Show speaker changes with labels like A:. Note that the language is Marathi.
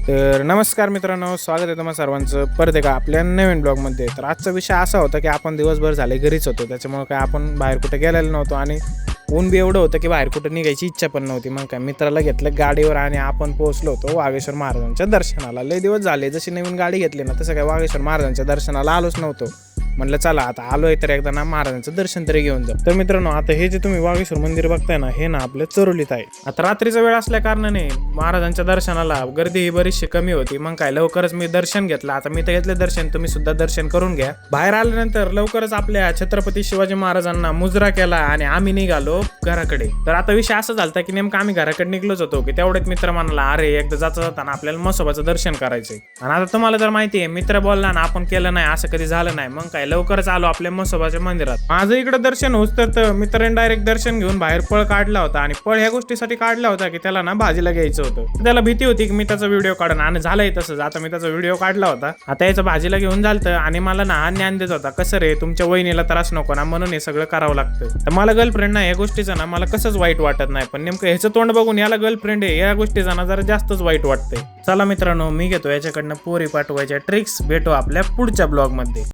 A: तर नमस्कार मित्रांनो, स्वागत आहे तुम्हा सर्वांचं परत एका आपल्या नवीन ब्लॉगमध्ये. तर आजचा विषय असा होता की आपण दिवसभर झाले घरीच होतो, त्याच्यामुळे काय आपण बाहेर कुठे गेलेलो नव्हतो आणि ऊन बी एवढं होतं की बाहेर कुठं निघायची इच्छा पण नव्हती. मग काय मित्राला घेतलं गाडीवर आणि आपण पोहोचलो होतो वागेश्वर महाराजांच्या दर्शनाला. लय दिवस झाले, जशी नवीन गाडी घेतली ना तसं काय वागेश्वर महाराजांच्या दर्शनाला आलोच नव्हतो. म्हटलं चला आता आलोय तर एकदा ना महाराजांचं दर्शन तरी घेऊन जाऊ. तर मित्रांनो, आता हे जे तुम्ही वागेश्वर मंदिर बघताय ना, हे ना आपल्या चरोलीत आहे. आता रात्रीचा वेळ असल्या कारणाने महाराजांच्या दर्शनाला गर्दी ही बरीचशी कमी होती. मग काय लवकरच मी दर्शन घेतलं. आता मी तर घेतलं दर्शन, तुम्ही सुद्धा दर्शन करून घ्या. बाहेर आल्यानंतर लवकरच आपल्या छत्रपती शिवाजी महाराजांना मुजरा केला आणि आम्ही निघालो घराकडे. तर आता विषय असं झालता की नेमकं आम्ही घराकडे निघलोच होतो की तेवढ्यात मित्र म्हणाला, अरे एकदा जाता जाताना आपल्याला मसोबाचं दर्शन करायचंय. आणि आता तुम्हाला तर माहिती आहे, मित्र बोलला ना आपण केलं नाही, असं कधी झालं नाही. मग काय लवकरच आलो आपल्या मसोबाच्या मंदिरात. माझं इकडे दर्शन होत तर मित्रांनी डायरेक्ट दर्शन घेऊन बाहेर पळ काढला होता. आणि पळ ह्या गोष्टीसाठी काढला होता की त्याला ना भाजीला घ्यायचं होतं. त्याला भीती होती की मी त्याचा व्हिडिओ काढन, आणि झालंय तसंच. आता मी त्याचा व्हिडिओ काढला होता, आता याचं भाजीला घेऊन झालतं. आणि मला ना हा ज्ञान देत होता, कसं रे तुमच्या वहिनीला त्रास नको ना, म्हणून हे सगळं करावं लागतं. तर मला गर्लफ्रेंड नाही, या गोष्टीचं ना मला कसंच वाईट वाटत नाही. पण नेमकं ह्याचं तोंड बघून याला गर्लफ्रेंड आहे या गोष्टीचा ना जरा जास्तच वाईट वाटतंय. चला मित्रांनो, मी घेतो याच्याकडनं पोरी पाठवायच्या ट्रिक्स. भेटू आपल्या पुढच्या ब्लॉग मध्ये.